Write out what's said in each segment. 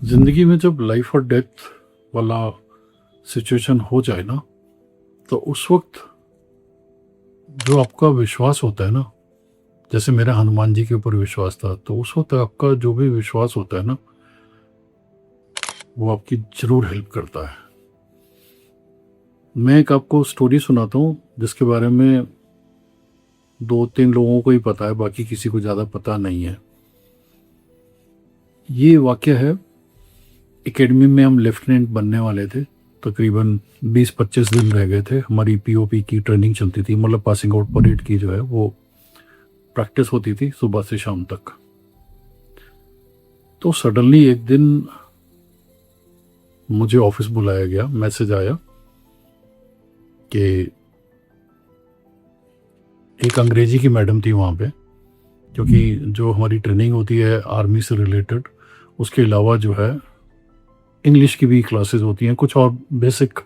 ज़िंदगी में जब लाइफ और डेथ वाला सिचुएशन हो जाए ना, तो उस वक्त जो आपका विश्वास होता है ना, जैसे मेरा हनुमान जी के ऊपर विश्वास था, तो उस वक्त आपका जो भी विश्वास होता है ना, वो आपकी ज़रूर हेल्प करता है। मैं एक आपको स्टोरी सुनाता हूँ जिसके बारे में 2-3 लोगों को ही पता है, बाकी किसी को ज़्यादा पता नहीं है। ये वाक़या है, एकेडमी में हम लेफ्टिनेंट बनने वाले थे। तकरीबन 20-25 दिन रह गए थे। हमारी पीओपी की ट्रेनिंग चलती थी, मतलब पासिंग आउट परेड की जो है वो प्रैक्टिस होती थी सुबह से शाम तक। तो सडनली एक दिन मुझे ऑफिस बुलाया गया, मैसेज आया कि एक अंग्रेजी की मैडम थी वहाँ पे, क्योंकि जो हमारी ट्रेनिंग होती है आर्मी से रिलेटेड, उसके अलावा जो है इंग्लिश की भी क्लासेस होती हैं, कुछ और बेसिक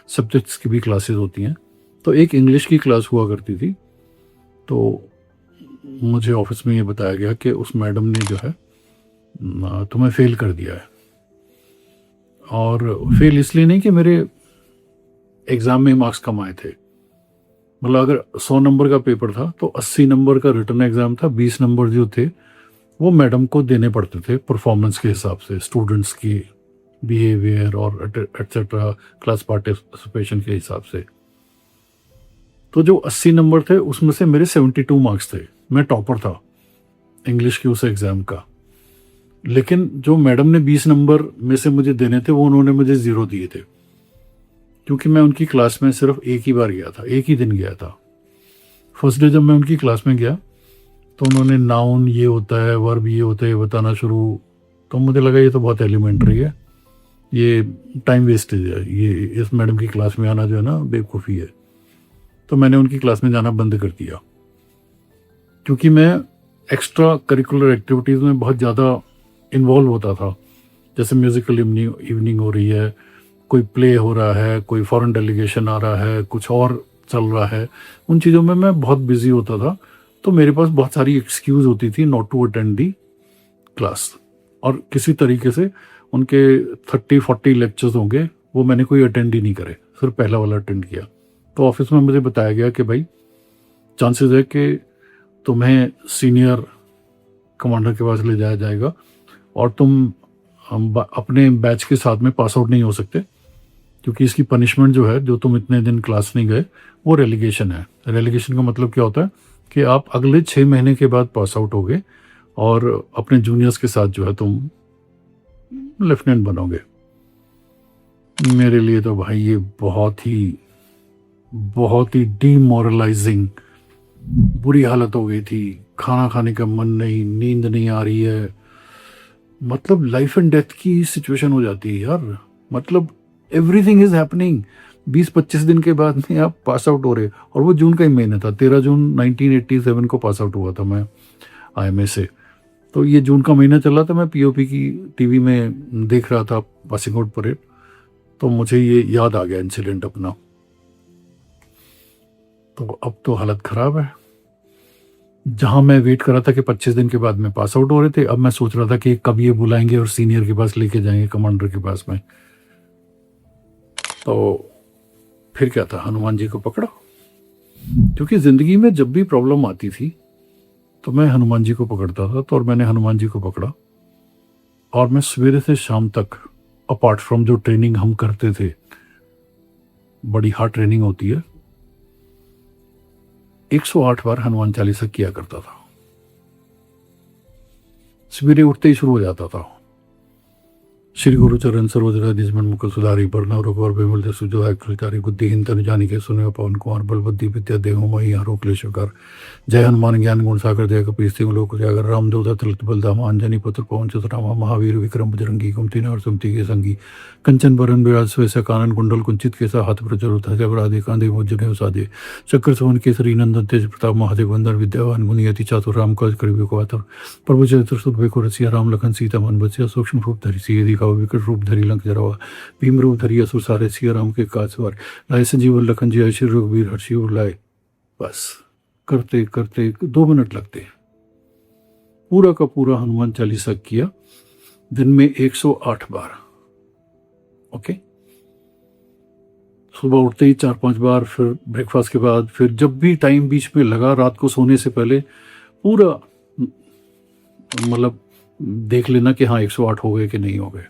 सब्जेक्ट्स की भी क्लासेस होती हैं। तो एक इंग्लिश की क्लास हुआ करती थी। तो मुझे ऑफिस में ये बताया गया कि उस मैडम ने जो है तुम्हें फेल कर दिया है। और फेल इसलिए नहीं कि मेरे एग्ज़ाम में मार्क्स कम आए थे। मतलब अगर 100 नंबर का पेपर था तो 80 नंबर का रिटर्न एग्ज़ाम था, 20 नंबर जो थे वो मैडम को देने पड़ते थे परफॉर्मेंस के हिसाब से, स्टूडेंट्स की बिहेवियर और एटसेट्रा, क्लास पार्टिसिपेशन के हिसाब से। तो जो 80 नंबर थे उसमें से मेरे 72 मार्क्स थे। मैं टॉपर था इंग्लिश के उस एग्ज़ाम का। लेकिन जो मैडम ने 20 नंबर में से मुझे देने थे वो उन्होंने मुझे 0 दिए थे, क्योंकि मैं उनकी क्लास में सिर्फ एक ही बार गया था, एक ही दिन गया था। फर्स्ट डे जब मैं उनकी क्लास में गया तो उन्होंने नाउन ये होता है, वर्ब ये होता है, ये बताना शुरू। तो मुझे लगा ये तो बहुत एलिमेंट्री है, ये टाइम वेस्टेज है, ये इस मैडम की क्लास में आना जो है ना बेवकूफ़ी है। तो मैंने उनकी क्लास में जाना बंद कर दिया, क्योंकि मैं एक्स्ट्रा करिकुलर एक्टिविटीज़ में बहुत ज़्यादा इन्वॉल्व होता था। जैसे म्यूज़िकल इवनिंग हो रही है, कोई प्ले हो रहा है, कोई फॉरेन डेलीगेशन आ रहा है, कुछ और चल रहा है, उन चीज़ों में मैं बहुत बिजी होता था। तो मेरे पास बहुत सारी एक्सक्यूज़ होती थी not to attend the class. और किसी तरीके से उनके 30-40 लेक्चर्स होंगे, वो मैंने कोई अटेंड ही नहीं करे, सिर्फ पहला वाला अटेंड किया। तो ऑफिस में मुझे बताया गया कि भाई चांसेस है कि तुम्हें सीनियर कमांडर के पास ले जाया जाएगा और तुम अपने बैच के साथ में पास आउट नहीं हो सकते, क्योंकि इसकी पनिशमेंट जो है, जो तुम इतने दिन क्लास नहीं गए, वो रेलीगेशन है। रेलीगेशन का मतलब क्या होता है कि आप अगले 6 महीने के बाद पास आउट होगे और अपने जूनियर्स के साथ जो है तुम लेफ्टिनेंट बनोगे। मेरे लिए तो भाई ये बहुत ही डीमोरलाइजिंग बुरी हालत हो गई थी। खाना खाने का मन नहीं, नींद नहीं आ रही है, मतलब लाइफ एंड डेथ की सिचुएशन हो जाती है यार। मतलब एवरीथिंग इज हैपनिंग। 20-25 दिन के बाद में आप पास आउट हो रहे, और वो जून का ही महीना था, 13 जून 1987 को पास आउट हुआ था मैं आईएमए से। तो ये जून का महीना चल रहा था, मैं पीओपी की टीवी में देख रहा था पासिंग आउट परेड। तो मुझे ये याद आ गया इंसिडेंट अपना। तो अब तो हालत ख़राब है। जहां मैं वेट कर रहा था कि 25 दिन के बाद में पास आउट हो रहे थे, अब मैं सोच रहा था कि कब ये बुलाएंगे और सीनियर के पास लेके जाएंगे, कमांडर के पास में। तो फिर क्या था, हनुमान जी को पकड़ा। क्योंकि ज़िंदगी में जब भी प्रॉब्लम आती थी तो मैं हनुमान जी को पकड़ता था। तो और मैंने हनुमान जी को पकड़ा, और मैं सवेरे से शाम तक, अपार्ट फ्रॉम जो ट्रेनिंग हम करते थे, बड़ी हार्ड ट्रेनिंग होती है, 108 बार हनुमान चालीसा किया करता था। सवेरे उठते ही शुरू हो जाता था। श्री गुरु चरण सरोज रज निज मन मुकुर सुधारि बरनउँ रघुबर बिमल जसु जो है कृतारि बुद्धिहीन तनु जानिके सुनियो पवन कुमार बल बुद्धि विद्या देहु महि हरो क्लेश कर। जय हनुमान ज्ञान गुण सागर जय कपीस तिहुँ लोक उजागर। रामदूत अतुलित बलधामा अंजनी पुत्र पवन सुत रामा महावीर विक्रम बजरंगी कुमति निवार सुमति के संगी। कंचन बरन विराज सुवेश कानन कुंडल कुंचित केसा हाथ प्रचुर ध्वजा विराजे कांधे मुझ साजे। चक्र सुवन केसरी नंदन तेज प्रताप महादेव वंदन विद्यावान गुणियति चातुर राम काज करिबे को आतुर। प्रभु चरित्र सुत बेको रसिया राम लखन सीता मन बसिया। सूक्ष्म रूप धरि सिय दिखाओ विकट रूप धरि लंक जरावा। भीम रूप धरि असुर सारे सिया राम के काज सवार। लाए संजीवन लखन जी श्री रघुवीर हर्षि उर लाए। बस करते करते 2 मिनट लगते हैं। पूरा का पूरा हनुमान चालीसा किया। दिन में 108 बार। ओके, सुबह उठते ही 4-5 बार, फिर ब्रेकफास्ट के बाद, फिर जब भी टाइम बीच में लगा रात को सोने से पहले पूरा मतलब देख लेना कि हाँ 108 हो गए कि नहीं हो गए।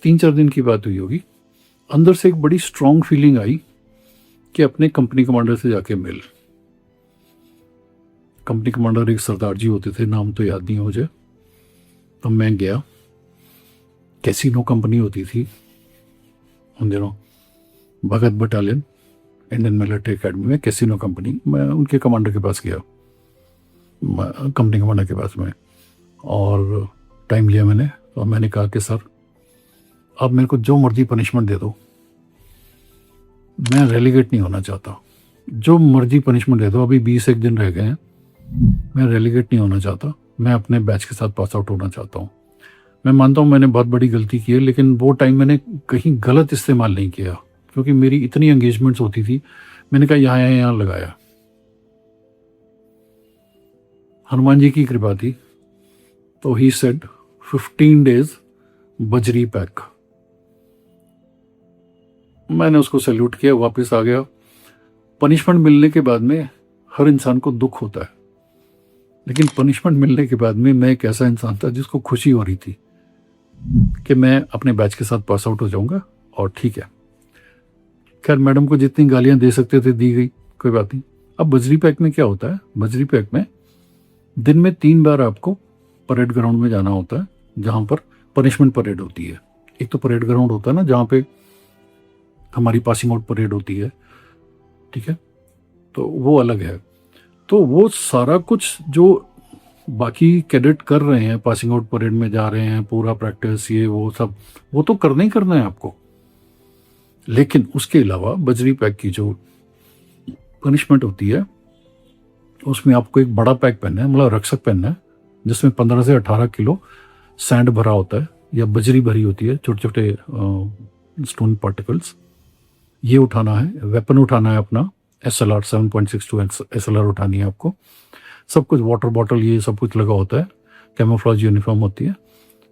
3-4 दिन की बात हुई होगी, अंदर से एक बड़ी स्ट्रांग फीलिंग आई कि अपने कंपनी कमांडर से जाके मिल। कंपनी कमांडर एक सरदार जी होते थे, नाम तो याद नहीं है मुझे। तो मैं गया, कैसीनो कंपनी होती थी उन दिनों, भगत बटालियन इंडियन मिलिट्री एकेडमी में कैसीनो कंपनी। मैं उनके कमांडर के पास गया, कंपनी कमांडर के पास में, और टाइम लिया मैंने। और मैंने कहा कि सर आप मेरे को जो मर्जी पनिशमेंट दे दो, मैं रेलीगेट नहीं होना चाहता। जो मर्जी पनिशमेंट दे दो, अभी 21 दिन रह गए हैं, मैं रेलीगेट नहीं होना चाहता, मैं अपने बैच के साथ पास आउट होना चाहता हूँ। मैं मानता हूँ मैंने बहुत बड़ी गलती की है, लेकिन वो टाइम मैंने कहीं गलत इस्तेमाल नहीं किया, क्योंकि मेरी इतनी एंगेजमेंट्स होती थी। मैंने कहा यहाँ लगाया। हनुमान जी की कृपा थी, तो ही सेड 15 डेज बजरी पैक। मैंने उसको सैल्यूट किया, वापस आ गया। पनिशमेंट मिलने के बाद में हर इंसान को दुख होता है, लेकिन पनिशमेंट मिलने के बाद में मैं एक ऐसा इंसान था जिसको खुशी हो रही थी कि मैं अपने बैच के साथ पास आउट हो जाऊंगा, और ठीक है। खैर, मैडम को जितनी गालियां दे सकते थे दी गई, कोई बात नहीं। अब बजरी पैक में क्या होता है, बजरी पैक में दिन में 3 बार आपको परेड ग्राउंड में जाना होता है, जहां पर पनिशमेंट परेड होती है। एक तो परेड ग्राउंड होता है ना, जहां पे हमारी पासिंग आउट परेड होती है, ठीक है, तो वो अलग है। तो वो सारा कुछ जो बाकी कैडेट कर रहे हैं, पासिंग आउट परेड में जा रहे हैं, पूरा प्रैक्टिस, ये वो सब, वो तो करना ही करना है आपको। लेकिन उसके अलावा बजरी पैक की जो पनिशमेंट होती है, उसमें आपको एक बड़ा पैक पहनना है, मतलब रक्षक पहनना है, जिसमें 15 से 18 किलो सैंड भरा होता है, या बजरी भरी होती है, छोटे छोटे स्टोन पार्टिकल्स। ये उठाना है, वेपन उठाना है अपना, SLR 7.62 SLR उठानी है आपको। सब कुछ, वाटर बॉटल, ये सब कुछ लगा होता है, कैमोफ्लेज यूनिफॉर्म होती है।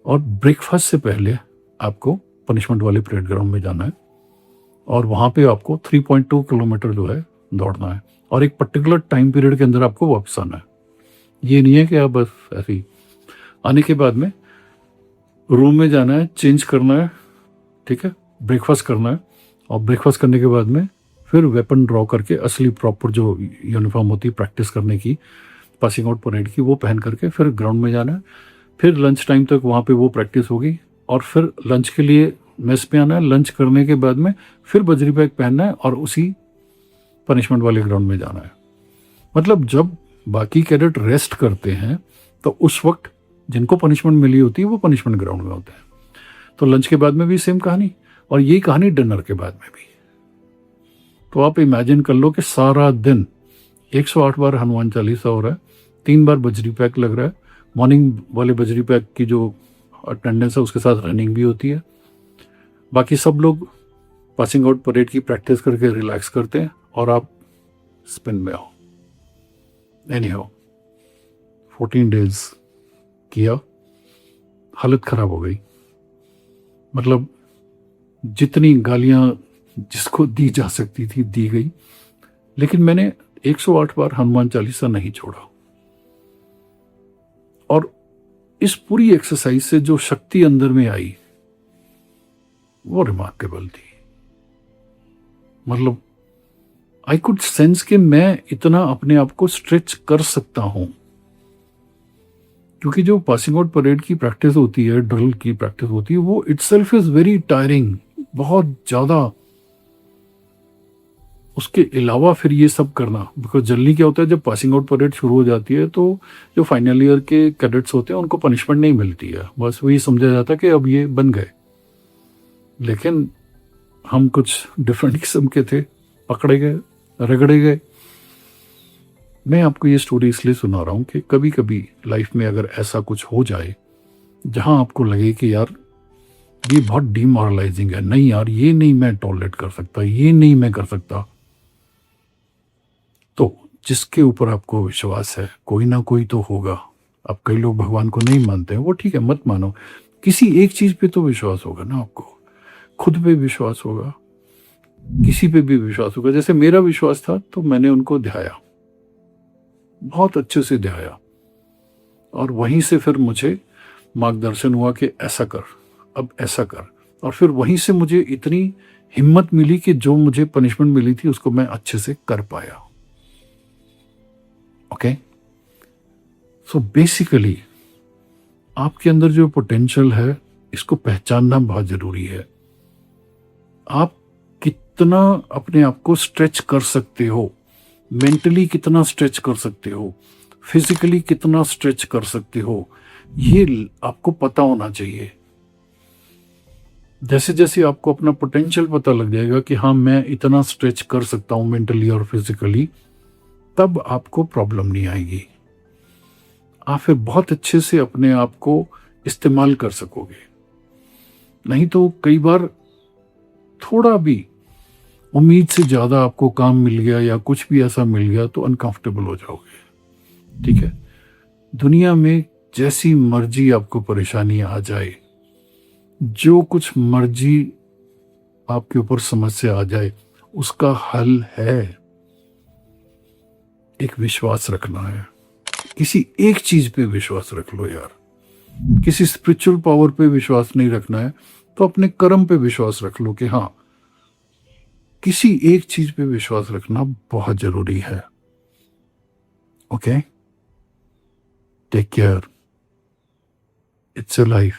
और ब्रेकफास्ट से पहले आपको पनिशमेंट वाले परेड ग्राउंड में जाना है, और वहाँ पे आपको 3.2 किलोमीटर जो है दौड़ना है, और एक पर्टिकुलर टाइम पीरियड के अंदर आपको वापस आना है। ये नहीं है कि आप बस ऐसे ही। आने के बाद में रूम में जाना है, चेंज करना है, ठीक है, ब्रेकफास्ट करना है, और ब्रेकफास्ट करने के बाद में फिर वेपन ड्रॉ करके असली प्रॉपर जो यूनिफॉर्म होती है प्रैक्टिस करने की, पासिंग आउट परेड की, वो पहन करके फिर ग्राउंड में जाना है। फिर लंच टाइम तक वहाँ पे वो प्रैक्टिस होगी, और फिर लंच के लिए मेस पे आना है। लंच करने के बाद में फिर बजरी पैक पहनना है, और उसी पनिशमेंट वाले ग्राउंड में जाना है। मतलब जब बाकी कैडेट रेस्ट करते हैं, तो उस वक्त जिनको पनिशमेंट मिली होती है वो पनिशमेंट ग्राउंड में होते हैं। तो लंच के बाद में भी सेम कहानी, और यही कहानी डिनर के बाद में भी। तो आप इमेजिन कर लो कि सारा दिन 108 बार हनुमान चालीसा हो रहा है, 3 बार बजरी पैक लग रहा है। मॉर्निंग वाले बजरी पैक की जो अटेंडेंस है, उसके साथ रनिंग भी होती है। बाकी सब लोग पासिंग आउट परेड की प्रैक्टिस करके रिलैक्स करते हैं, और आप स्पिन में आओ। एनी हाउ, 14 डेज किया, हालत खराब हो गई। मतलब जितनी गालियां जिसको दी जा सकती थी दी गई, लेकिन मैंने 108 बार हनुमान चालीसा नहीं छोड़ा। और इस पूरी एक्सरसाइज से जो शक्ति अंदर में आई वो रिमार्केबल थी। मतलब आई कुड सेंस कि मैं इतना अपने आप को स्ट्रेच कर सकता हूं, क्योंकि जो पासिंग आउट परेड की प्रैक्टिस होती है, ड्रिल की प्रैक्टिस होती है, वो इटसेल्फ इज वेरी टायरिंग, बहुत ज्यादा। उसके अलावा फिर ये सब करना, बिकॉज जल्दी क्या होता है, जब पासिंग आउट परेड शुरू हो जाती है तो जो फाइनल ईयर के कैडेट्स होते हैं उनको पनिशमेंट नहीं मिलती है, बस वही समझा जाता है कि अब ये बन गए। लेकिन हम कुछ डिफरेंट किस्म के थे, पकड़े गए, रगड़े गए। मैं आपको ये स्टोरी इसलिए सुना रहा हूँ कि कभी कभी लाइफ में अगर ऐसा कुछ हो जाए जहां आपको लगे कि यार ये बहुत डिमोरलाइजिंग है, नहीं यार ये नहीं मैं टॉलरेट कर सकता, ये नहीं मैं कर सकता, तो जिसके ऊपर आपको विश्वास है कोई ना कोई तो होगा अब कई लोग भगवान को नहीं मानते हैं, वो ठीक है, मत मानो। किसी एक चीज पे तो विश्वास होगा ना आपको, खुद पे विश्वास होगा, किसी पे भी विश्वास होगा। जैसे मेरा विश्वास था तो मैंने उनको ध्याया, बहुत अच्छे से ध्याया, और वहीं से फिर मुझे मार्गदर्शन हुआ कि ऐसा कर, अब ऐसा कर। और फिर वहीं से मुझे इतनी हिम्मत मिली कि जो मुझे पनिशमेंट मिली थी उसको मैं अच्छे से कर पाया। ओके, सो बेसिकली आपके अंदर जो पोटेंशियल है इसको पहचानना बहुत जरूरी है। आप कितना अपने आप को स्ट्रेच कर सकते हो, मेंटली कितना स्ट्रेच कर सकते हो, फिजिकली कितना स्ट्रेच कर सकते हो, ये आपको पता होना चाहिए। जैसे जैसे आपको अपना पोटेंशियल पता लग जाएगा कि हाँ मैं इतना स्ट्रेच कर सकता हूं मेंटली और फिजिकली, तब आपको प्रॉब्लम नहीं आएगी। आप फिर बहुत अच्छे से अपने आप को इस्तेमाल कर सकोगे। नहीं तो कई बार थोड़ा भी उम्मीद से ज्यादा आपको काम मिल गया या कुछ भी ऐसा मिल गया तो अनकंफर्टेबल हो जाओगे। ठीक है, दुनिया में जैसी मर्जी आपको परेशानी आ जाए, जो कुछ मर्जी आपके ऊपर समस्या आ जाए, उसका हल है। एक विश्वास रखना है, किसी एक चीज पे विश्वास रख लो यार। किसी स्पिरिचुअल पावर पे विश्वास नहीं रखना है तो अपने कर्म पे विश्वास रख लो कि हाँ, किसी एक चीज पे विश्वास रखना बहुत जरूरी है। Okay, take care, it's a life.